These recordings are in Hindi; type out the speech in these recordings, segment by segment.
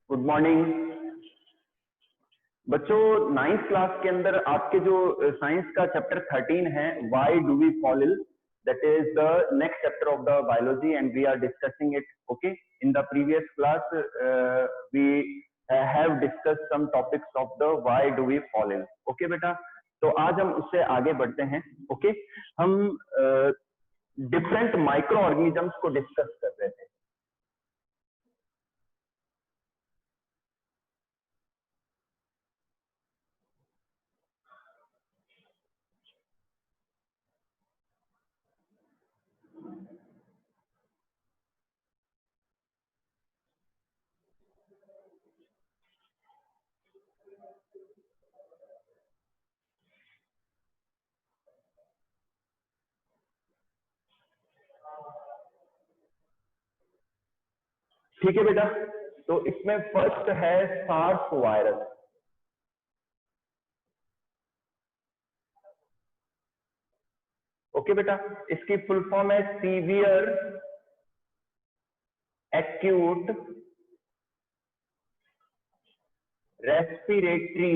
गुड मॉर्निंग बच्चों। नाइन्थ क्लास के अंदर आपके जो साइंस का चैप्टर 13 है, why do we fall ill, that is the next chapter of the biology and we are discussing it. Okay, in the previous class we have discussed some topics of the why do we fall ill. Okay बेटा, तो आज हम उससे आगे बढ़ते हैं. Okay, हम डिफरेंट माइक्रो ऑर्गेनिजम्स को डिस्कस कर रहे थे. ठीक है बेटा, तो इसमें फर्स्ट है सार्स वायरस. ओके बेटा, इसकी फुल फॉर्म है severe acute respiratory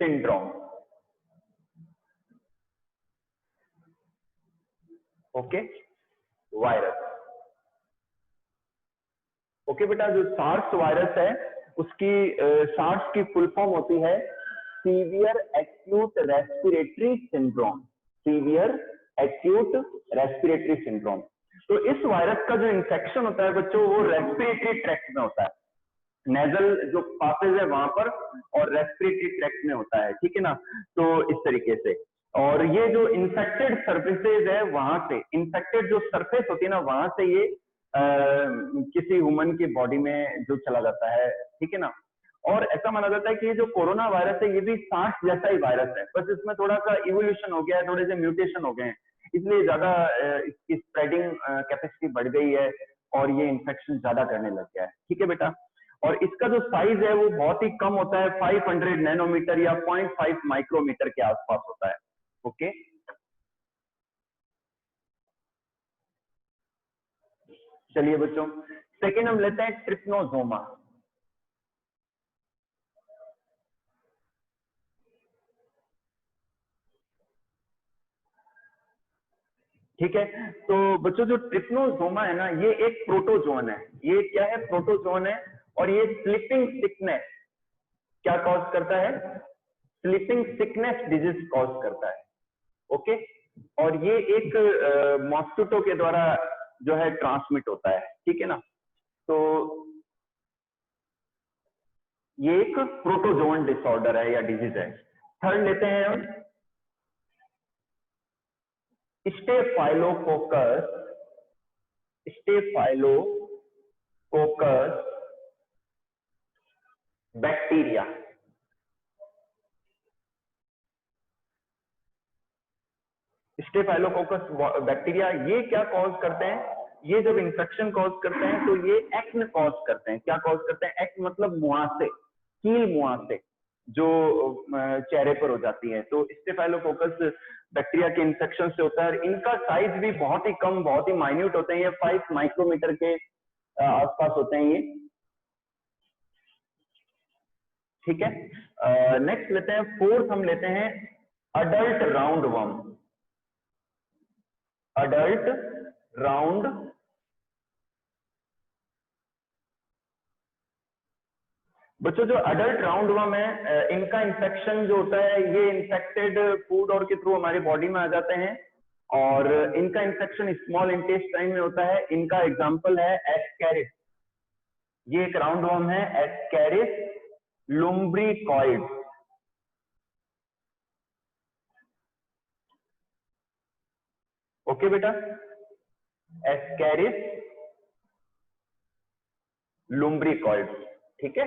syndrome. Okay, virus. Okay बेटा, जो सार्स वायरस है उसकी सार्स की फुल फॉर्म होती है severe acute respiratory syndrome. Severe acute respiratory syndrome. तो इस वायरस का जो इन्फेक्शन होता है बच्चों, वो रेस्पिरेटरी ट्रैक्ट में होता है. नेजल जो पासेज है वहां पर और रेस्पिरेटरी ट्रैक्ट में होता है. ठीक है ना, तो इस तरीके से. और ये जो इन्फेक्टेड सर्फेसेज है वहां से, इन्फेक्टेड जो सरफेस होती है ना, वहां से ये किसी ह्यूमन की बॉडी में जो चला जाता है. ठीक है ना, और ऐसा माना जाता है कि ये जो कोरोना वायरस है ये भी सार्स जैसा ही वायरस है, बस इसमें थोड़ा सा इवोल्यूशन हो गया है, थोड़े से म्यूटेशन हो गए हैं, इसलिए ज्यादा इसकी स्प्रेडिंग कैपेसिटी बढ़ गई है और ये इन्फेक्शन ज्यादा करने लग गया है. ठीक है बेटा, और इसका जो साइज है वो बहुत ही कम होता है, 500 नैनोमीटर या 0.5 माइक्रोमीटर के आसपास होता है. ओके, चलिए बच्चों, सेकेंड हम लेते हैं ट्रिप्नोसोमा. ठीक है, तो बच्चों जो ट्रिप्नोसोमा है ना, ये एक प्रोटोजोन है. ये क्या है? प्रोटोजोन है. और ये स्लीपिंग सिकनेस क्या कॉज करता है? स्लीपिंग सिकनेस डिजीज कॉज करता है. ओके, और ये एक मॉस्किटो के द्वारा जो है ट्रांसमिट होता है. ठीक है ना, तो ये एक प्रोटोजोन डिसऑर्डर है या डिजीज है. थर्ड लेते हैं हम staphylococcus. Staphylococcus bacteria. Staphylococcus bacteria ये क्या कॉज करते हैं? ये जब इंफेक्शन कॉज करते हैं तो ये एक्ने कॉज करते हैं. क्या कॉज करते हैं? एक्ने मतलब मुहासे, कील मुहासे जो चेहरे पर हो जाती है. तो स्टेफाइलोकोकस बैक्टीरिया के इन्फेक्शन से होता है. इनका साइज भी बहुत ही कम, बहुत ही माइन्यूट होते हैं. ये 5 माइक्रोमीटर के आसपास होते हैं ये. ठीक है, नेक्स्ट लेते हैं, फोर्थ हम लेते हैं adult round worm. Adult round बच्चों, जो अडल्ट राउंड वर्म है इनका इन्फेक्शन जो होता है, ये इन्फेक्टेड फूड और के थ्रू हमारी बॉडी में आ जाते हैं और इनका इन्फेक्शन स्मॉल इंटेस्टाइन में होता है. इनका एग्जांपल है एस्केरिस. ये एक राउंड वर्म है, एस्केरिस लुम्ब्रिकॉइड. ओके बेटा, एस्केरिस लुम्ब्रिकॉइड. ठीक है,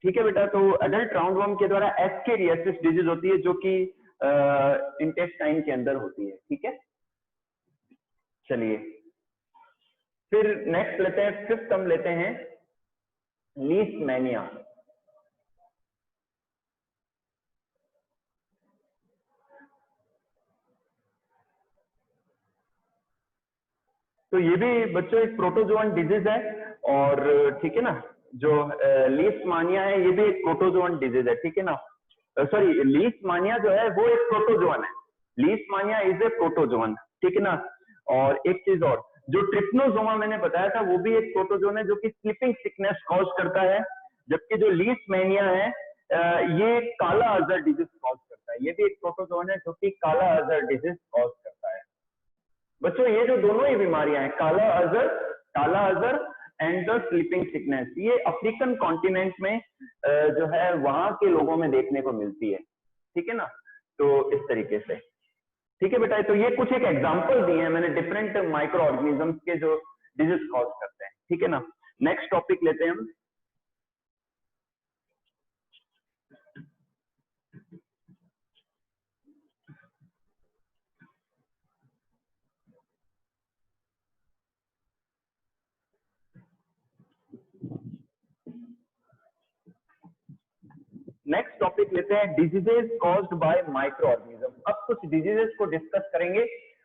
ठीक है बेटा. तो अडल्ट राउंड वर्म के द्वारा एस्केरियासिस डिजीज होती है जो कि इंटेस्टाइन के अंदर होती है. ठीक है, चलिए फिर नेक्स्ट लेते हैं, फिफ्थ हम लेते हैं लीशमैनिया। तो ये भी बच्चों एक प्रोटोजोअन डिजीज है, और ठीक है ना, जो लीशमानिया है ये भी एक प्रोटोजोअन डिजीज है, ठीक है ना। सॉरी, लीशमानिया जो है वो एक प्रोटोजोअन है, लीशमानिया इज ए प्रोटोजोअन, ठीक है ना। और एक चीज और, जो ट्रिप्नोसोमा मैंने बताया था वो भी एक प्रोटोजोन है जो कि स्लीपिंग सिकनेस कॉज करता है, जबकि जो लीशमैनिया है ये काला अजहर डिजीज कॉज करता है, ये भी एक प्रोटोजोन है जो कि काला अजहर डिजीज कॉज करता है। बच्चों ये जो दोनों ही बीमारियां हैं, काला Azhar and the sleeping sickness, ये अफ्रीकन कॉन्टिनेंट में जो है वहां के लोगों में देखने को मिलती है, ठीक है ना। तो इस तरीके से, ठीक है बेटा। तो ये कुछ एक एग्जांपल दिए हैं मैंने डिफरेंट माइक्रो ऑर्गेनिजम्स के जो डिजीज कॉज करते हैं, ठीक है ना। नेक्स्ट टॉपिक लेते हैं हम। नेक्स्ट टॉपिक लेते हैं diseases caused by micro organism. अब कुछ डिजीजेस को डिस्कस करेंगे,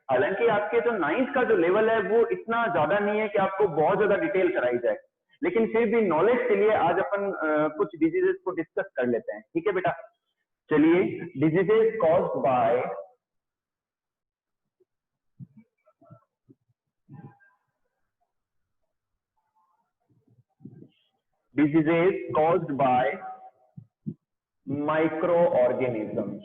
हालांकि आपके जो 9th का जो लेवल है वो इतना ज्यादा नहीं है कि आपको बहुत ज्यादा डिटेल कराई जाए, लेकिन फिर भी नॉलेज के लिए आज अपन कुछ डिजीजेस को डिस्कस कर लेते हैं, ठीक है बेटा। चलिए, diseases caused by micro organisms.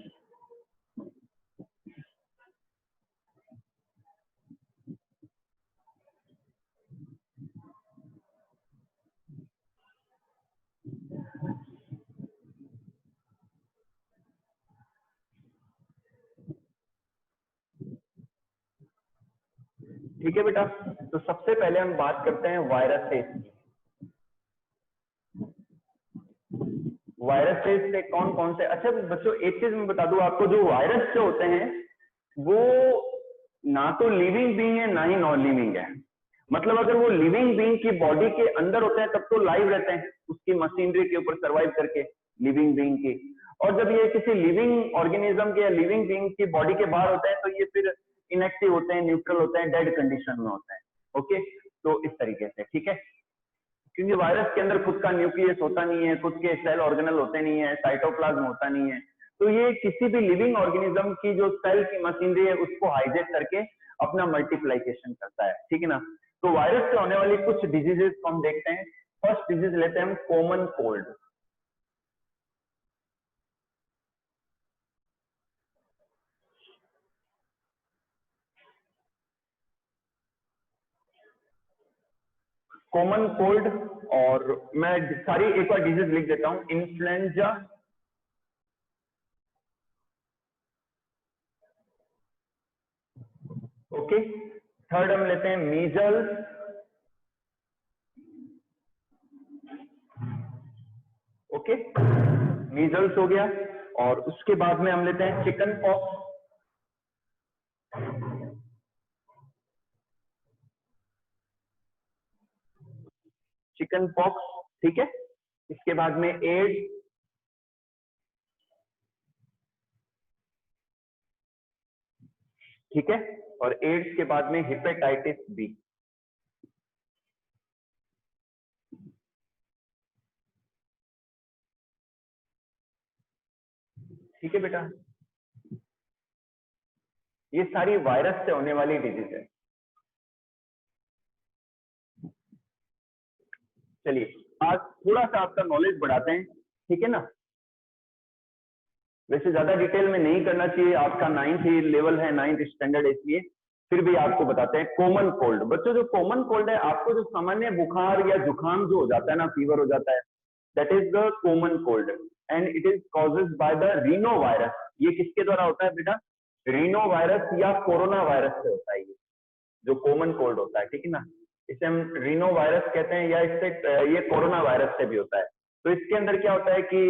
ठीक है बेटा, तो सबसे पहले हम बात करते हैं वायरसेस की। वायरसेस से कौन कौन से, अच्छा बच्चों एक चीज मैं बता दूं आपको, जो वायरस जो होते हैं वो ना तो लिविंग बीइंग है ना ही नॉन लिविंग है। मतलब अगर वो लिविंग बीइंग की बॉडी के अंदर होते हैं तब तो लाइव रहते हैं उसकी मशीनरी के ऊपर सर्वाइव करके, लिविंग बीइंग की। और जब ये किसी लिविंग ऑर्गेनिज्म के या लिविंग बीइंग की बॉडी के बाहर होते हैं तो ये फिर इनएक्टिव होते हैं, न्यूट्रल होते हैं, डेड कंडीशन में होते हैं। ओके, तो इस तरीके से, ठीक है। क्योंकि वायरस के अंदर खुद का न्यूक्लियस होता नहीं है, खुद के सेल ऑर्गेनल होते नहीं है, साइटोप्लाज्म होता नहीं है, तो ये किसी भी लिविंग ऑर्गेनिज्म की जो सेल की मशीनरी है उसको हाईजैक करके अपना मल्टीप्लिकेशन करता है, ठीक है ना। तो वायरस से होने वाली कुछ डिजीजेस को हम देखते हैं। फर्स्ट डिजीज लेते हैं हम, कॉमन कोल्ड। कॉमन कोल्ड, और मैं सारी एक बार डिजीज लिख देता हूं, इन्फ्लुएंजा, ओके। थर्ड हम लेते हैं मीजल्स, ओके, मीजल्स हो गया। और उसके बाद में हम लेते हैं चिकन पॉक्स, चिकन पॉक्स, ठीक है। इसके बाद में एड्स, ठीक है। और एड्स के बाद में हेपेटाइटिस बी। ठीक है बेटा, ये सारी वायरस से होने वाली डिजीज है। चलिए आज थोड़ा सा आपका नॉलेज बढ़ाते हैं, ठीक है ना। वैसे ज्यादा डिटेल में नहीं करना चाहिए, आपका 9th ही लेवल है, 9th स्टैंडर्ड, इसलिए फिर भी आपको बताते हैं। कॉमन कोल्ड, बच्चों जो कॉमन कोल्ड है, आपको जो सामान्य बुखार या जुकाम जो हो जाता है ना, फीवर हो जाता है, that is the common cold and it is causes by the Reno virus. ये किसके द्वारा होता है बेटा? रीनो वायरस या कोरोना वायरस से होता है, ये जो कॉमन कोल्ड होता है, ठीक है ना। इसे हम रीनो वायरस कहते हैं, या इससे ये कोरोना वायरस से भी होता है। तो इसके अंदर क्या होता है कि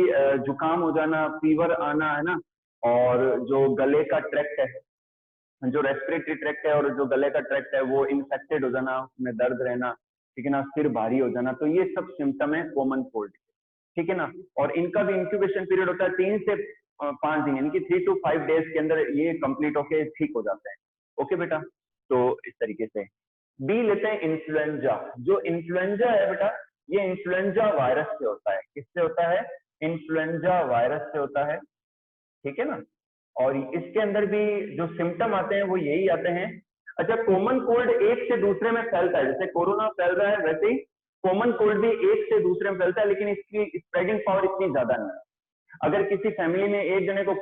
जुकाम हो जाना, फीवर आना, है ना, और जो गले का ट्रैक्ट है, जो रेस्पिरेटरी ट्रैक्ट है और जो गले का ट्रैक्ट है वो इन्फेक्टेड हो जाना, उसमें दर्द रहना, ठीक है ना, सिर भारी हो जाना, तो ये सब सिम्टम है कॉमन कोल्ड, ठीक है ना। और इनका भी इंक्यूबेशन पीरियड होता है 3 से 5 दिन, यानी कि 3 to 5 डेज के अंदर ये कंप्लीट होके ठीक हो जाते हैं। ओके बेटा, तो इस तरीके से। बी लेते हैं इन्फ्लुएंजा। जो इन्फ्लुएंजा है बेटा, ये इन्फ्लुएंजा वायरस से होता है। किससे होता है? इन्फ्लुएंजा वायरस से होता है, ठीक है ना। और इसके अंदर भी जो सिम्टम आते हैं वो यही आते हैं। अच्छा, कॉमन कोल्ड एक से दूसरे में फैलता है, जैसे कोरोना फैल रहा है वैसे ही कॉमन कोल्ड भी एक से दूसरे में फैलता है, लेकिन इसकी स्प्रेडिंग पावर इतनी ज्यादा नहीं है। अगर किसी फैमिली में एक जने को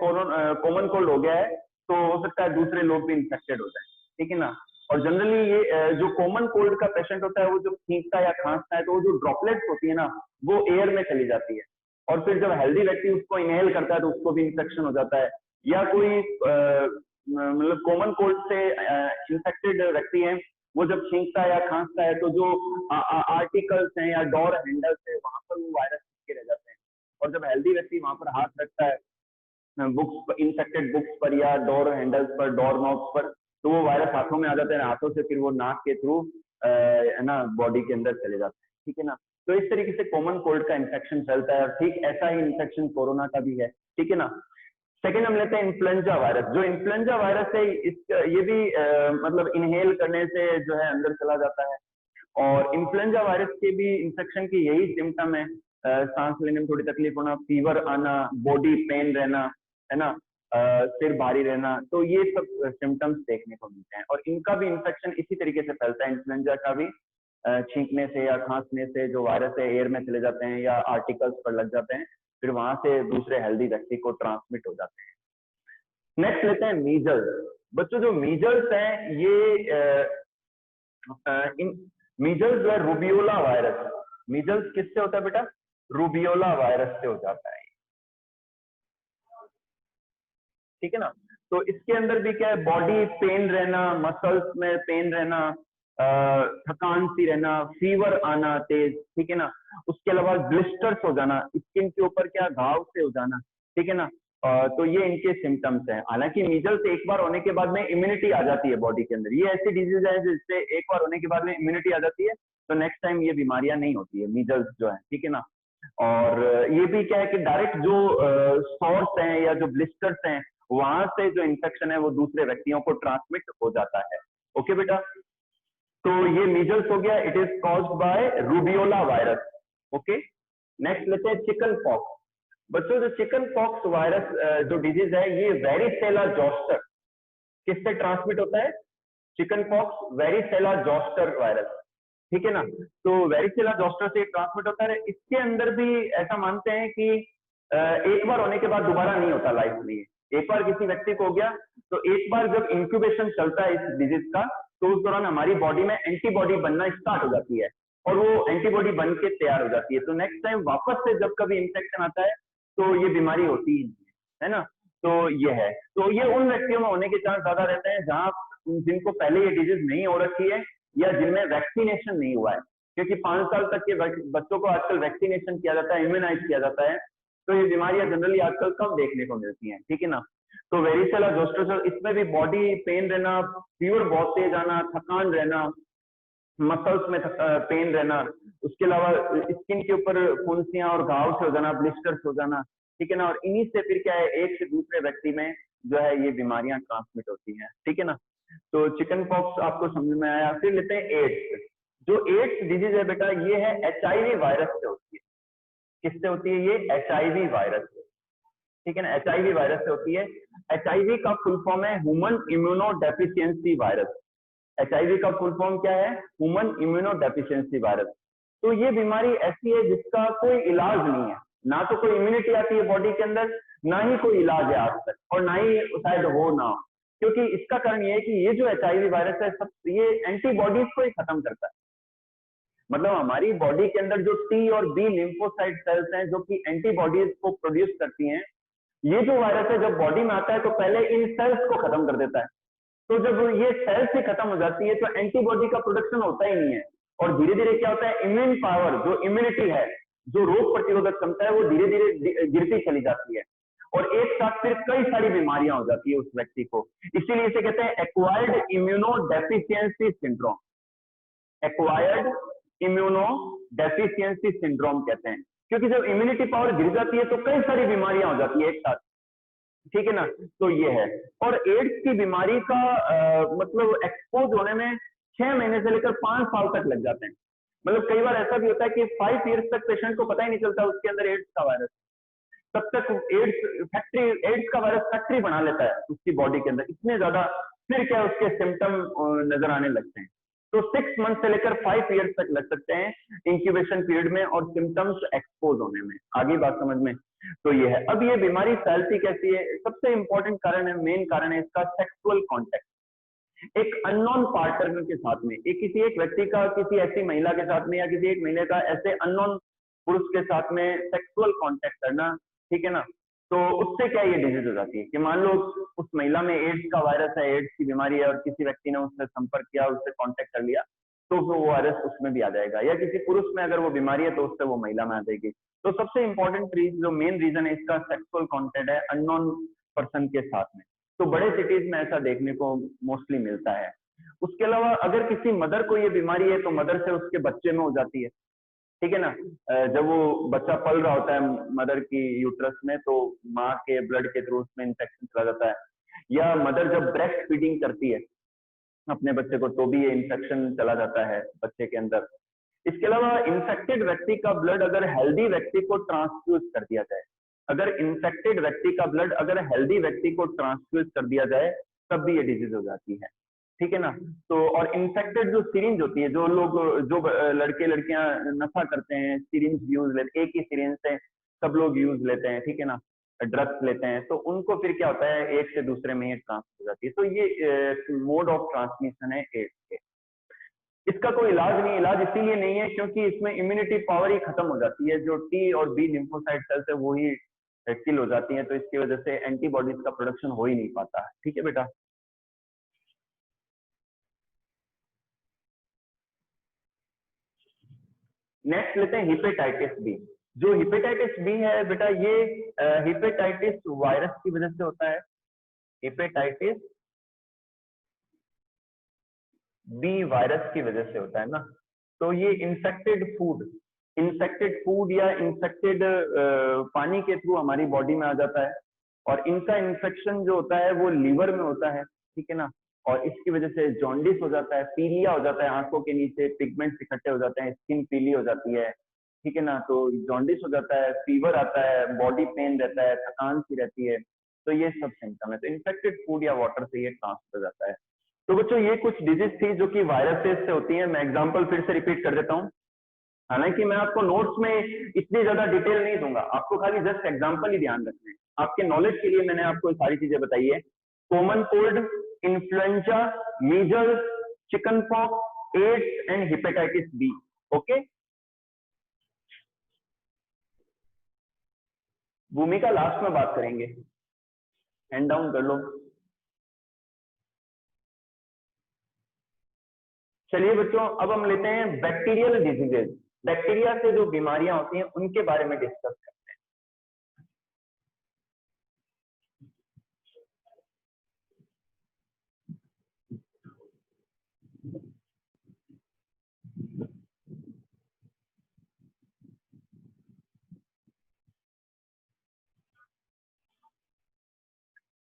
कॉमन कोल्ड हो गया है तो हो सकता है दूसरे लोग भी इन्फेक्टेड हो जाए, ठीक है ना। और जनरली ये जो कॉमन कोल्ड का पेशेंट होता है वो जब छींकता है या खांसता है तो वो जो ड्रॉपलेट्स होती है ना वो एयर में चली जाती है, और फिर जब हेल्दी व्यक्ति उसको इनहेल करता है तो उसको भी इन्फेक्शन हो जाता है। या कोई मतलब कॉमन कोल्ड से इन्फेक्टेड व्यक्ति है, वो जब छींकता है या खांसता है तो जो आर्टिकल्स हैं या डोर हैंडल्स है वहां पर वो वायरस चिपके रह जाते हैं, और जब हेल्दी व्यक्ति वहां पर हाथ रखता है बुक्स, इंफेक्टेड बुक्स पर या डोर हैंडल्स पर, डोर नॉब्स पर, तो वो वायरस हाथों में आ जाते हैं, हाथों से फिर वो नाक के थ्रू है ना बॉडी के अंदर चले जाते हैं, ठीक है ना। तो इस तरीके से कॉमन कोल्ड का इन्फेक्शन फैलता है, और ठीक ऐसा ही इन्फेक्शन कोरोना का भी है, ठीक है ना। सेकेंड हम लेते हैं इन्फ्लुएंजा वायरस। जो इन्फ्लुएंजा वायरस है ये भी मतलब इनहेल करने से जो है अंदर चला जाता है। और इन्फ्लुएंजा वायरस के भी इंफेक्शन की यही सिम्टम है, सांस लेने में थोड़ी तकलीफ होना, फीवर आना, बॉडी पेन रहना, है ना, सिर भारी रहना, तो ये सब सिम्टम्स देखने को मिलते हैं। और इनका भी इंफेक्शन इसी तरीके से फैलता है, इन्फ्लुएंजा का भी छींकने से या खांसने से जो वायरस है एयर में चले जाते हैं या आर्टिकल्स पर लग जाते हैं, फिर वहां से दूसरे हेल्दी व्यक्ति को ट्रांसमिट हो जाते हैं। नेक्स्ट लेते हैं मीजल्स। बच्चों जो मीजल्स हैं ये मीजल्स जो है रूबियोला वायरस, मीजल्स किससे होता है बेटा? रूबियोला वायरस से हो जाता है, ठीक है ना। तो इसके अंदर भी क्या है, बॉडी पेन रहना, मसल्स में पेन रहना, थकान सी रहना, फीवर आना तेज, ठीक है ना। उसके अलावा ब्लिस्टर्स हो जाना, स्किन के ऊपर क्या घाव से हो जाना, ठीक है ना। तो ये इनके सिम्टम्स हैं। हालांकि मीजल्स एक बार होने के बाद में इम्यूनिटी आ जाती है बॉडी के अंदर, ये ऐसी डिजीज है जिससे एक बार होने के बाद में इम्यूनिटी आ जाती है, तो नेक्स्ट टाइम ये बीमारियां नहीं होती है मीजल्स जो है, ठीक है ना। और ये भी क्या है कि डायरेक्ट जो सॉर्स हैं या जो ब्लिस्टर्स हैं वहां से जो इन्फेक्शन है वो दूसरे व्यक्तियों को ट्रांसमिट हो जाता है। ओके बेटा, तो ये मीजल्स हो गया, it is caused by rubeola virus. Okay, next लेते हैं चिकन पॉक्स। बच्चों जो चिकन पॉक्स वायरस जो डिजीज है ये वेरिसेला जोस्टर किससे ट्रांसमिट होता है? Chicken pox varicella zoster virus, ठीक है ना। तो वेरिसेला जोस्टर से ट्रांसमिट होता है। इसके अंदर भी ऐसा मानते हैं कि एक बार होने के बाद दोबारा नहीं होता लाइफ में। एक बार किसी व्यक्ति को हो गया तो एक बार जब इंक्यूबेशन चलता है इस डिजीज का तो उस दौरान हमारी बॉडी में एंटीबॉडी बनना स्टार्ट हो जाती है और वो एंटीबॉडी बन के तैयार हो जाती है। तो नेक्स्ट टाइम वापस से जब कभी इंफेक्शन आता है तो ये बीमारी होती ही नहीं है ना। तो ये है, तो ये उन व्यक्तियों में होने के चांस ज्यादा रहते हैं जहां जिनको पहले ये डिजीज नहीं हो रखी है या जिनमें वैक्सीनेशन नहीं हुआ है, क्योंकि 5 साल तक के बच्चों को आजकल वैक्सीनेशन किया जाता है, इम्यूनाइज किया जाता है, तो ये बीमारियां जनरली आजकल कम देखने को मिलती हैं, ठीक है ना। तो वेरिसेला जोस्टर इसमें भी बॉडी पेन रहना, फीवर बहुत तेज आना, थकान रहना, मसल्स में पेन रहना, उसके अलावा स्किन के ऊपर फुंसियां और घाव से हो जाना, ब्लिस्टर्स हो जाना, ठीक है ना। और इन्हीं से फिर क्या है एक से दूसरे व्यक्ति में जो है ये बीमारियां ट्रांसमिट होती हैं, ठीक है ना। तो चिकन पॉक्स आपको समझ में आया। फिर लेते हैं एड्स। जो एड्स डिजीज है बेटा ये है HIV वायरस से होती है। किससे होती है? ये HIV वायरस से, ठीक है ना, HIV वायरस से होती है। HIV का फुल फॉर्म है human immuno deficiency virus. HIV का फुल फॉर्म क्या है? Human immuno deficiency virus. तो ये बीमारी ऐसी है जिसका कोई इलाज नहीं है, ना तो कोई इम्यूनिटी आती है बॉडी के अंदर, ना ही कोई इलाज है आज तक, और ना ही शायद हो ना हो। क्योंकि इसका कारण ये है कि ये जो HIV वायरस है सब ये एंटीबॉडीज को ही खत्म करता है। मतलब हमारी बॉडी के अंदर जो T और B लिम्फोसाइट सेल्स हैं जो कि एंटीबॉडीज को प्रोड्यूस करती हैं, ये जो वायरस है जब बॉडी में आता है तो पहले इन सेल्स को खत्म कर देता है। तो जब ये सेल्स ही खत्म हो जाती है तो एंटीबॉडी का प्रोडक्शन होता ही नहीं है, और धीरे धीरे क्या होता है, इम्यून पावर जो इम्यूनिटी है, जो रोग प्रतिरोधक क्षमता है वो धीरे धीरे गिरती चली जाती है। और एक साथ फिर कई सारी बीमारियां हो जाती है उस व्यक्ति को। इसीलिए इसे कहते हैं acquired immuno deficiency syndrome. Acquired immuno deficiency syndrome कहते हैं, क्योंकि जब इम्यूनिटी पावर गिर जाती है तो कई सारी बीमारियां हो जाती है एक साथ, ठीक है ना। तो ये है। और एड्स की बीमारी का मतलब एक्सपोज होने में 6 महीने से लेकर 5 साल तक लग जाते हैं। मतलब कई बार ऐसा भी होता है कि 5 इयर्स तक पेशेंट को पता ही नहीं चलता उसके अंदर एड्स का वायरस, तब तक एड्स का वायरस फैक्ट्री बना लेता है उसकी बॉडी के अंदर, इतने ज्यादा फिर क्या उसके सिम्टम नजर आने लगते हैं। तो 6 मंथ से लेकर 5 इयर्स तक लग सकते हैं इंक्यूबेशन पीरियड में और सिम्टम्स एक्सपोज होने में। आगे बात समझ में। तो ये है। अब ये बीमारी फैलती कैसी है? सबसे इंपॉर्टेंट कारण है, मेन कारण है इसका सेक्सुअल कॉन्टेक्ट। एक अननोन पार्टनर के साथ में, किसी एक व्यक्ति का किसी ऐसी महिला के साथ में या किसी एक महिला का ऐसे अननोन पुरुष के साथ में सेक्सुअल कॉन्टेक्ट करना, ठीक है ना। तो उससे क्या ये डिजीज हो जाती है कि मान लो उस महिला में एड्स का वायरस है, एड्स की बीमारी है, और किसी व्यक्ति ने उससे संपर्क किया, उससे कांटेक्ट कर लिया, तो वो वायरस उसमें भी आ जाएगा। या किसी पुरुष में अगर वो बीमारी है तो उससे वो महिला में आ जाएगी। तो सबसे इंपॉर्टेंट जो मेन रीजन है इसका सेक्सुअल कॉन्टेक्ट है अननोन पर्सन के साथ में। तो बड़े सिटीज में ऐसा देखने को मोस्टली मिलता है। उसके अलावा अगर किसी मदर को ये बीमारी है तो मदर से उसके बच्चे में हो जाती है, ठीक है ना। जब वो बच्चा पल रहा होता है मदर की यूट्रस में, तो माँ के ब्लड के थ्रू उसमें इंफेक्शन चला जाता है। या मदर जब ब्रेस्ट फीडिंग करती है अपने बच्चे को, तो भी ये इंफेक्शन चला जाता है बच्चे के अंदर। इसके अलावा इंफेक्टेड व्यक्ति का ब्लड अगर हेल्दी व्यक्ति को ट्रांसफ्यूज कर दिया जाए, अगर इंफेक्टेड व्यक्ति का ब्लड अगर हेल्दी व्यक्ति को ट्रांसफ्यूज कर दिया जाए, तब भी ये डिजीज हो जाती है, ठीक है ना। तो और इन्फेक्टेड जो सिरिंज होती है, जो लोग जो लड़के लड़कियां नशा करते हैं, सिरिंज यूज लेते, एक ही सिरिंज से सब लोग यूज लेते हैं, ठीक है ना, ड्रग्स लेते हैं, तो उनको फिर क्या होता है, एक से दूसरे में ये ट्रांसफर हो जाती है। तो ये मोड ऑफ ट्रांसमिशन है एड्स के। इसका कोई इलाज नहीं, इलाज इसीलिए नहीं है क्योंकि इसमें इम्यूनिटी पावर ही खत्म हो जाती है, जो टी और बी लिम्फोसाइट सेल्स है वो ही किल हो जाती हैं, तो इसकी वजह से एंटीबॉडीज का प्रोडक्शन हो ही नहीं पाता, ठीक है बेटा। नेक्स्ट लेते हैं हिपेटाइटिस बी। जो हिपेटाइटिस बी है बेटा, ये हिपेटाइटिस वायरस की वजह से होता है। हिपेटाइटिस बी वायरस की वजह से होता है ना। तो ये इंफेक्टेड फूड या इंफेक्टेड पानी के थ्रू हमारी बॉडी में आ जाता है, और इनका इन्फेक्शन जो होता है वो लीवर में होता है, ठीक है ना। और इसकी वजह से जॉन्डिस हो जाता है, पीलिया हो जाता है, आंखों के नीचे पिगमेंट्स इकट्ठे हो जाते हैं, स्किन पीली हो जाती है, ठीक है ना। तो जॉन्डिस हो जाता है, फीवर आता है, बॉडी पेन रहता है, थकान सी रहती है। तो ये सब सिम्टम है। तो इन्फेक्टेड फूड या वाटर से ये ट्रांसफर हो जाता है। तो बच्चों ये कुछ डिजीज थी जो कि वायरसेस से होती है। मैं एग्जांपल फिर से रिपीट कर देता हूँ, हालांकि मैं आपको नोट्स में इतनी ज्यादा डिटेल नहीं दूंगा, आपको खाली जस्ट एग्जांपल ही ध्यान रखने हैं। आपके नॉलेज के लिए मैंने आपको सारी चीजें बताई है। Common cold, influenza, measles, chicken pox, AIDS and hepatitis B. Okay, भूमिका लास्ट में बात करेंगे। हैंड डाउन कर लो। चलिए बच्चों, अब हम लेते हैं बैक्टीरियल डिजीजेज। बैक्टीरिया से जो बीमारियां होती हैं उनके बारे में डिस्कस करते हैं।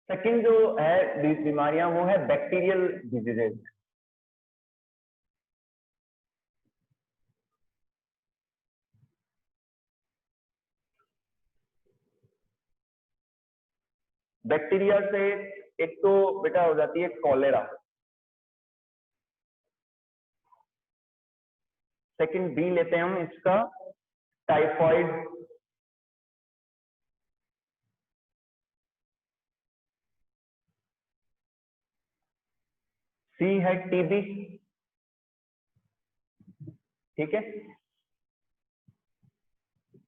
सेकंड जो है बीमारियां, वो है बैक्टीरियल डिजीजेज। बैक्टीरिया से एक तो बेटा हो जाती है कॉलेरा, सेकंड बी लेते हैं हम इसका टाइफॉइड, सी है टीबी, ठीक है।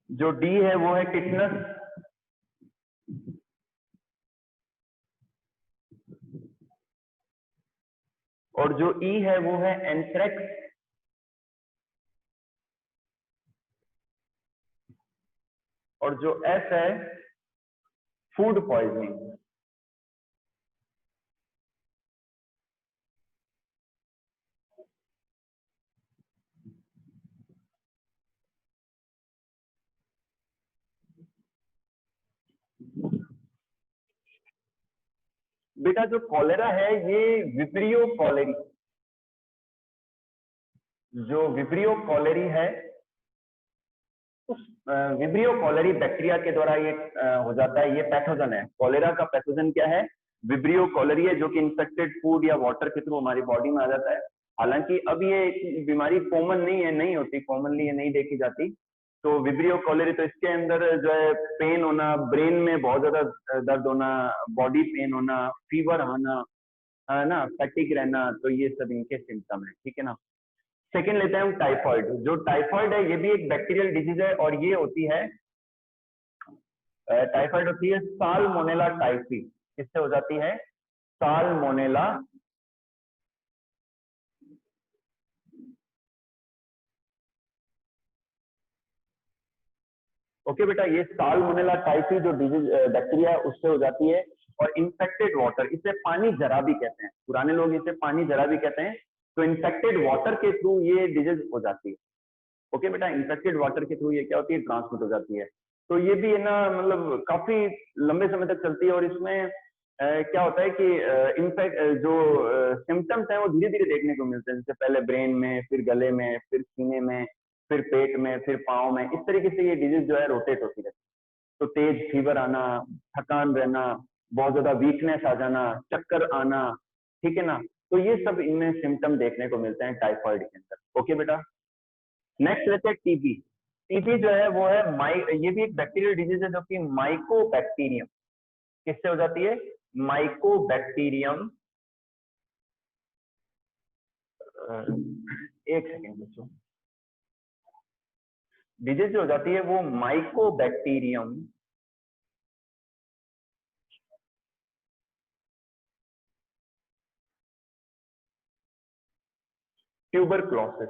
जो डी है वो है टिटनस, और जो ई है वो है एंथ्रेक्स, और जो एस है फूड पॉइजनिंग। बेटा जो कॉलेरा है ये विब्रियो कॉलेरी, जो विब्रियो कॉलेरी है उस विब्रियो कॉलेरी बैक्टीरिया के द्वारा ये हो जाता है। ये पैथोजन है, कॉलेरा का पैथोजन क्या है, विब्रियो कॉलेरी है, जो कि इन्फेक्टेड फूड या वाटर के थ्रू हमारी बॉडी में आ जाता है। हालांकि अब ये बीमारी कॉमन नहीं है, नहीं होती कॉमनली, ये नहीं देखी जाती। तो विब्रियो कॉलेरी, तो इसके अंदर जो है पेन होना, ब्रेन में बहुत ज्यादा दर्द होना, बॉडी पेन होना, फीवर आना, है ना, फैटिक रहना, तो ये सब इनके सिम्टम है, ठीक है ना। सेकेंड लेते हैं हम टाइफॉइड। जो टाइफॉइड है ये भी एक बैक्टीरियल डिजीज है और ये होती है टाइफॉइड होती है साल्मोनेला टाइफी। किससे हो जाती है, साल्मोनेला। ओके बेटा, ये साल्मोनेला टाइफी जो डिजीज बैक्टीरिया है उससे हो जाती है। और इन्फेक्टेड वाटर, इसे पानी जरा भी कहते हैं, पुराने लोग इसे पानी जरा भी कहते हैं। तो इन्फेक्टेड वाटर के थ्रू ये डिजीज हो जाती है। ओके बेटा, इन्फेक्टेड वाटर के थ्रू ये क्या होती है, ट्रांसमिट हो जाती है। तो ये भी है ना, मतलब काफी लंबे समय तक चलती है। और इसमें क्या होता है कि इनफैक्ट जो सिम्टम्स हैं वो धीरे धीरे देखने को मिलते हैं, जैसे पहले ब्रेन में, फिर गले में, फिर सीने में, फिर पेट में, फिर पाँव में। इस तरीके से ये डिजीज जो है रोटेट होती रहती है। तो तेज फीवर आना, थकान रहना, बहुत ज्यादा वीकनेस आ जाना, चक्कर आना, ठीक है ना। तो ये सब इनमें सिम्टम देखने को मिलते हैं टाइफाइड के अंदर। ओके बेटा, नेक्स्ट लेते हैं टीबी। टीबी जो है वो है ये भी एक बैक्टीरियल डिजीज है, जो कि माइकोबैक्टीरियम, किससे हो जाती है, माइकोबैक्टीरियम। एक सेकेंड बच्चों, डिजीज जो हो जाती है वो माइकोबैक्टीरियम ट्यूबरक्लोसिस।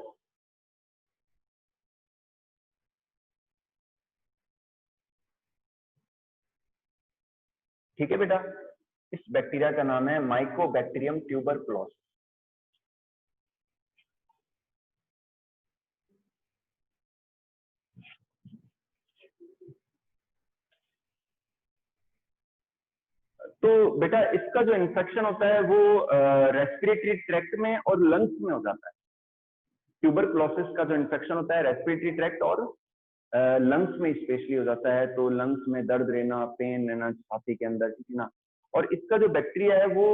ठीक है बेटा, इस बैक्टीरिया का नाम है माइकोबैक्टीरियम ट्यूबरक्लोसिस। तो बेटा इसका जो इन्फेक्शन होता है वो रेस्पिरेटरी ट्रैक्ट में और लंग्स में हो जाता है। ट्यूबरक्लोसिस का जो इन्फेक्शन होता है रेस्पिरेटरी ट्रैक्ट और लंग्स में स्पेशली हो जाता है। तो लंग्स में दर्द रहना, पेन रहना छाती के अंदर, ठीक है ना। और इसका जो बैक्टीरिया है वो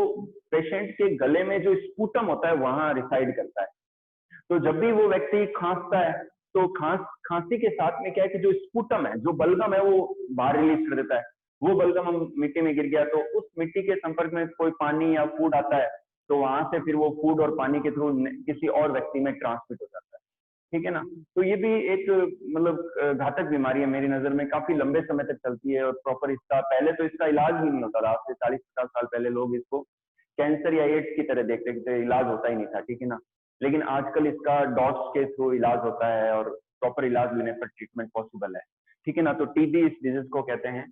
पेशेंट के गले में जो स्पूटम होता है वहां रिसाइड करता है। तो जब भी वो व्यक्ति खांसता है तो खांसी के साथ में क्या है कि जो स्पूटम है, जो बलगम है, वो बाहर रिलीज कर देता है। वो बलगम हम मिट्टी में गिर गया तो उस मिट्टी के संपर्क में कोई पानी या फूड आता है, तो वहां से फिर वो फूड और पानी के थ्रू किसी और व्यक्ति में ट्रांसमिट हो जाता है, ठीक है ना। तो ये भी एक मतलब घातक बीमारी है मेरी नजर में, काफी लंबे समय तक चलती है। और प्रॉपर इसका पहले तो इसका इलाज भी नहीं होता था। आज से 40-50 साल पहले लोग इसको कैंसर या एड्स की तरह देखते थे, इलाज होता ही नहीं था, ठीक है ना। लेकिन आजकल इसका डॉट्स के थ्रू इलाज होता है और प्रॉपर इलाज लेने पर ट्रीटमेंट पॉसिबल है, ठीक है ना। तो टीबी इस डिजीज को कहते हैं।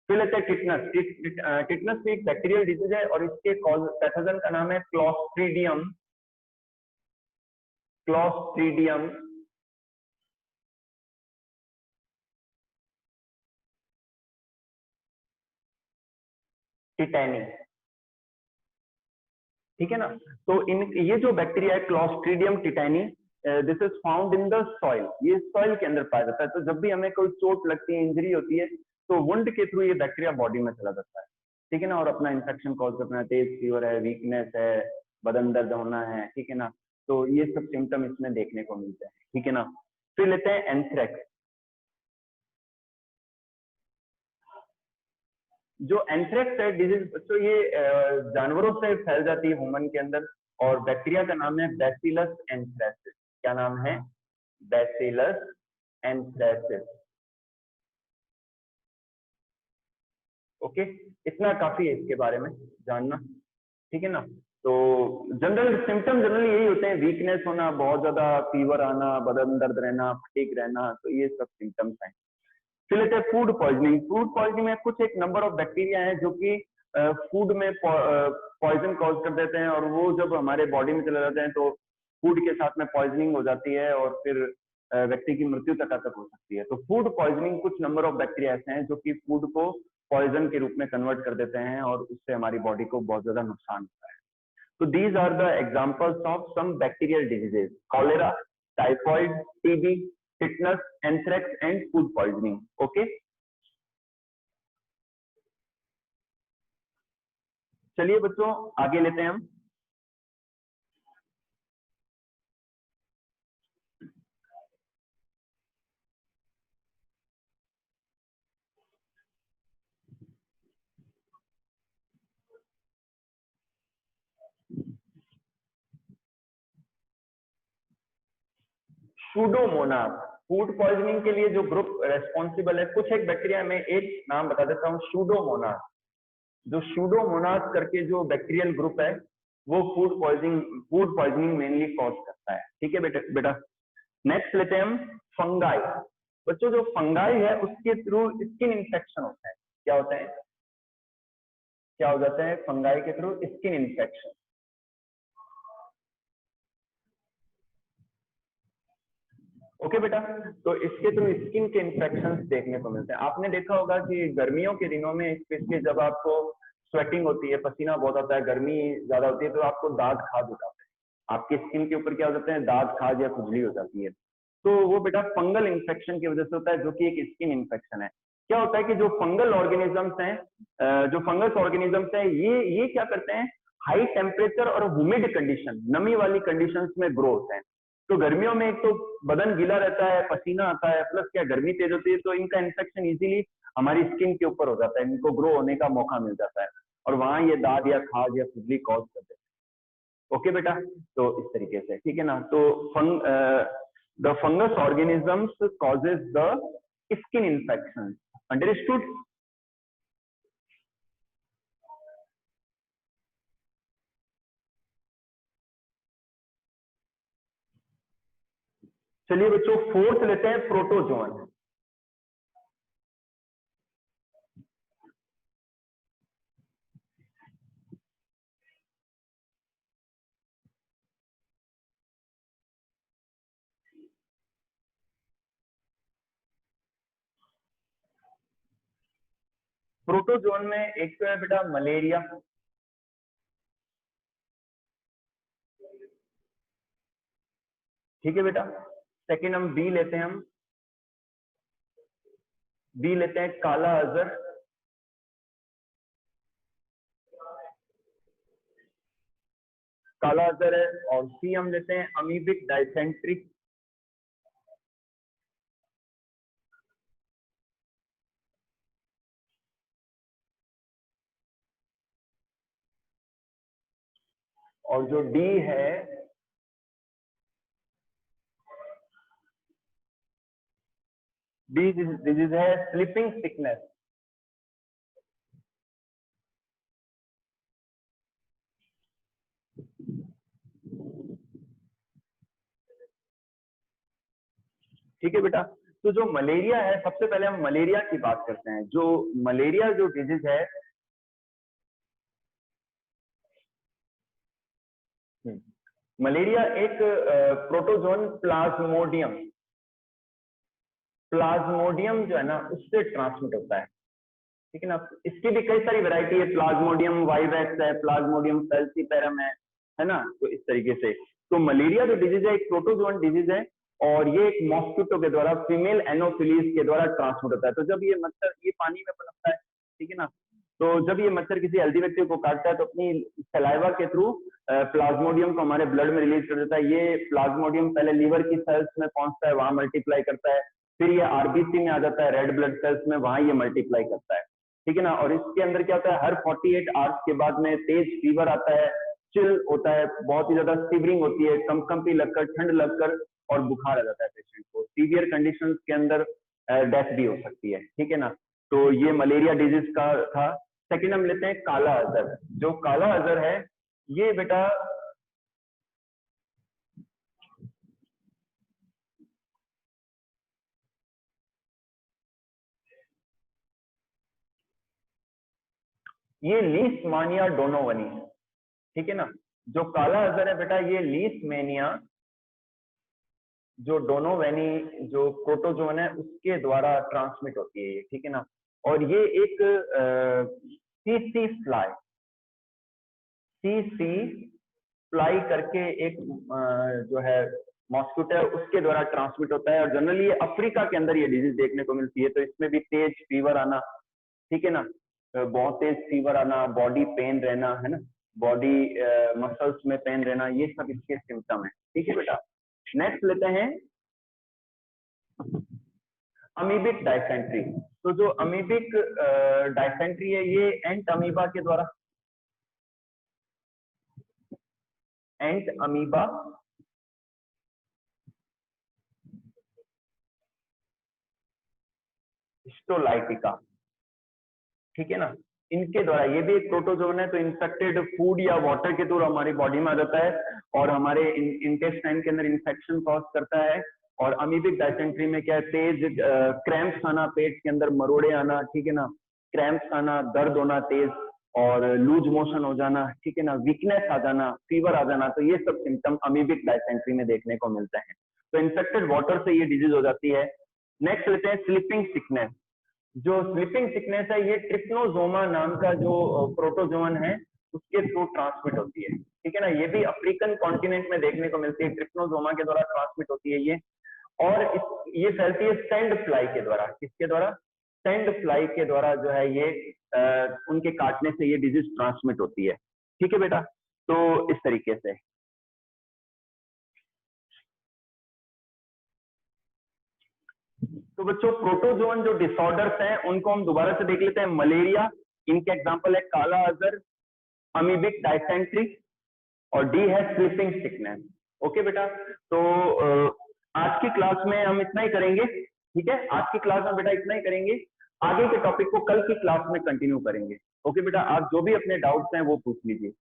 फिर लेते हैं टिटनस। टिटनस भी एक बैक्टीरियल डिजीज है और इसके कॉज पैथोजन का नाम है क्लॉस्ट्रीडियम। क्लॉस्ट्रीडियम टिटैनी, ठीक है ना। तो इन ये जो बैक्टीरिया है Clostridium टिटैनी, this is found in the soil. ये सॉइल के अंदर पाया जाता है। तो जब भी हमें कोई चोट लगती है, इंजरी होती है, तो वुंड के थ्रू ये बैक्टीरिया बॉडी में चला जाता है, ठीक है ना। और अपना इन्फेक्शन कॉज करना है, तेज फीवर है, वीकनेस है, बदन दर्द होना है, ठीक है ना। तो ये सब सिम्टम इसमें देखने को मिलते हैं, ठीक है ना। फिर लेते हैं एंथ्रेक्स। जो एंथ्रेक्स है डिजीज, तो ये जानवरों से फैल जाती है ह्यूमन के अंदर। और बैक्टीरिया का नाम है बैसिलस एंथ्रेसिस। क्या नाम है, बैसिलस एंथ्रेसिस। ओके, इतना काफी है इसके बारे में जानना, ठीक है ना। तो जनरल सिम्टम जनरली यही होते हैं, वीकनेस होना, बहुत ज्यादा फीवर आना, बदन दर्द रहना, फटीग रहना, तो ये सब सिम्टम्स हैं। फिर लेते हैं फूड पॉइजनिंग। फूड पॉइजनिंग में कुछ एक नंबर ऑफ बैक्टीरिया हैं जो कि फूड में पॉइजन कॉज कर देते हैं, और वो जब हमारे बॉडी में चले जाते हैं तो फूड के साथ में पॉइजनिंग हो जाती है और फिर व्यक्ति की मृत्यु तक हो सकती है। तो फूड पॉइजनिंग, कुछ नंबर ऑफ बैक्टीरिया ऐसे हैं जो कि फूड को पॉइजन के रूप में कन्वर्ट कर देते हैं और उससे हमारी बॉडी को बहुत ज्यादा नुकसान होता है। तो these are the examples of some bacterial diseases: cholera, typhoid, TB, tetanus, anthrax and food poisoning. Okay, चलिए बच्चों आगे लेते हैं हम। सूडोमोनास, फूड पॉइजनिंग के लिए जो ग्रुप रेस्पॉन्सिबल है, कुछ एक बैक्टीरिया में एक नाम बता देता हूँ, सूडोमोनास। जो सूडोमोनास करके जो बैक्टीरियल ग्रुप है वो फूड पॉइजनिंग मेनली कॉज करता है। ठीक है बेटा। नेक्स्ट लेते हैं हम फंगाई। बच्चों जो फंगाई है उसके थ्रू स्किन इंफेक्शन होता है। क्या होता है, क्या हो जाता है फंगाई के थ्रू? Skin infection. ओके बेटा, तो इसके थ्रू स्किन के इन्फेक्शन देखने को मिलते हैं। आपने देखा होगा कि गर्मियों के दिनों में स्पेशली जब आपको स्वेटिंग होती है, पसीना बहुत आता है, गर्मी ज्यादा होती है, तो आपको दाग खाज हो जाते हैं, आपकी स्किन के ऊपर क्या हो जाते हैं, दाग खाज या खुजली हो जाती है। तो वो बेटा फंगल इन्फेक्शन की वजह से होता है, जो कि एक स्किन इन्फेक्शन है। क्या होता है कि जो फंगल ऑर्गेनिजम्स हैं, जो फंगस ऑर्गेनिजम्स हैं, ये क्या करते हैं, हाई टेम्परेचर और ह्यूमिड कंडीशन, नमी वाली कंडीशंस में ग्रो होते हैं। तो गर्मियों में एक तो बदन गीला रहता है, पसीना आता है, प्लस क्या गर्मी तेज होती है, तो इनका इन्फेक्शन इजीली हमारी स्किन के ऊपर हो जाता है, इनको ग्रो होने का मौका मिल जाता है और वहां ये दाग या खाज या खुजली कॉज कर देते हैं। ओके बेटा, तो इस तरीके से, ठीक है ना। तो the fungus organisms causes the skin infection. Understood? चलिए बच्चों फोर्थ लेते हैं, प्रोटोजोन। प्रोटोजोन में एक तो है बेटा मलेरिया, ठीक है बेटा। सेकेंड हम बी लेते हैं, हम बी लेते हैं काला अजर, काला अजर है। और सी हम लेते हैं अमीबिक डायसेंट्री, और जो डी है डी डिजीज है स्लीपिंग सिकनेस। ठीक है बेटा। तो जो मलेरिया है, सबसे पहले हम मलेरिया की बात करते हैं। जो मलेरिया जो डिजीज है, मलेरिया एक प्रोटोजोन प्लाज्मोडियम, प्लाज्मोडियम जो है ना उससे ट्रांसमिट होता है, ठीक है ना। इसकी भी कई सारी वैरायटी है, प्लाज्मोडियम वाइवेक्स है, प्लाज्मोडियम फेल्सीपेरम है ना। तो इस तरीके से तो मलेरिया जो डिजीज है एक प्रोटोजोन डिजीज है, और ये एक मॉस्किटो के द्वारा, फीमेल एनोफिलीज के द्वारा ट्रांसमिट होता है। तो जब ये मच्छर, ये पानी में पनपता है, ठीक है ना, तो जब ये मच्छर किसी हेल्दी व्यक्ति को काटता है तो अपनी सलाइवा के थ्रू प्लाज्मोडियम को हमारे ब्लड में रिलीज कर देता है। ये प्लाज्मोडियम पहले लीवर की सेल्स में पहुंचता है, वहां मल्टीप्लाई करता है, फिर ये आरबीसी में आ जाता है, रेड ब्लड सेल्स में, वहां ये मल्टीप्लाई करता है, ठीक है ना। और इसके अंदर क्या होता है, हर 48 आवर्स के बाद में तेज फीवर आता है, चिल होता है, बहुत ही ज्यादा सिवरिंग होती है, कंपकंपी लगकर, ठंड लगकर, और बुखार आ जाता है पेशेंट को। सीवियर कंडीशंस के अंदर डेथ भी हो सकती है, ठीक है ना। तो ये मलेरिया डिजीज का था। सेकेंड हम लेते हैं काला अजहर। जो काला अजहर है ये बेटा ये लीशमानिया डोनोवनी है, ठीक है ना। जो काला अजहर है बेटा ये लीशमैनिया जो डोनोवेनी जो प्रोटोजोन है उसके द्वारा ट्रांसमिट होती है ये, ठीक है ना। और ये एक सीसी फ्लाई, सीसी फ्लाई करके एक जो है मॉस्किटो है उसके द्वारा ट्रांसमिट होता है, और जनरली ये अफ्रीका के अंदर ये डिजीज देखने को मिलती है। तो इसमें भी तेज फीवर आना, ठीक है ना, बहुत तेज फीवर आना, बॉडी पेन रहना, है ना, बॉडी मसल्स में पेन रहना, ये सब इसके सिम्टम है, ठीक है बेटा। नेक्स्ट लेते हैं अमीबिक डायसेंट्री। तो जो अमीबिक डायसेंट्री है ये एंट अमीबा के द्वारा, एंट अमीबा हिस्टोलाइटिका, ठीक है ना, इनके द्वारा, ये भी एक प्रोटोजोन है। तो इन्फेक्टेड फूड या वाटर के थ्रू हमारी बॉडी में आ जाता है और हमारे इंटेस्टाइन के अंदर इन्फेक्शन कॉज करता है। और अमीबिक डायसेंट्री में क्या है, तेज क्रैम्प्स आना, पेट के अंदर मरोड़े आना, ठीक है ना, क्रैम्प्स आना, दर्द होना तेज, और लूज मोशन हो जाना, ठीक है ना, वीकनेस आ जाना, फीवर आ जाना। तो ये सब सिम्टम अमीबिक डायसेंट्री में देखने को मिलते हैं। तो इन्फेक्टेड वाटर से ये डिजीज हो जाती है। नेक्स्ट लेते हैं स्लीपिंग सिकनेस। जो स्लीपिंग सिकनेस है ये ट्रिप्नोसोमा नाम का जो प्रोटोजोन है उसके थ्रू ट्रांसमिट होती है, ठीक है ना। ये भी अफ्रीकन कॉन्टिनेंट में देखने को मिलती है, ट्रिप्नोसोमा के द्वारा ट्रांसमिट होती है ये। और ये फैलती है सैंड फ्लाई के द्वारा। किसके द्वारा? सैंड फ्लाई के द्वारा जो है ये उनके काटने से ये डिजीज ट्रांसमिट होती है, ठीक है बेटा। तो इस तरीके से तो बच्चों प्रोटोजोन जो डिसऑर्डर्स हैं उनको हम दोबारा से देख लेते हैं। मलेरिया, इनके एग्जांपल है काला अजहर, अमीबिक डायसेंट्री, और डी है स्लीपिंग सिकनेस। ओके बेटा, तो आज की क्लास में हम इतना ही करेंगे, ठीक है। आज की क्लास में बेटा इतना ही करेंगे, आगे के टॉपिक को कल की क्लास में कंटिन्यू करेंगे। ओके बेटा, आप जो भी अपने डाउट्स हैं वो पूछ लीजिए।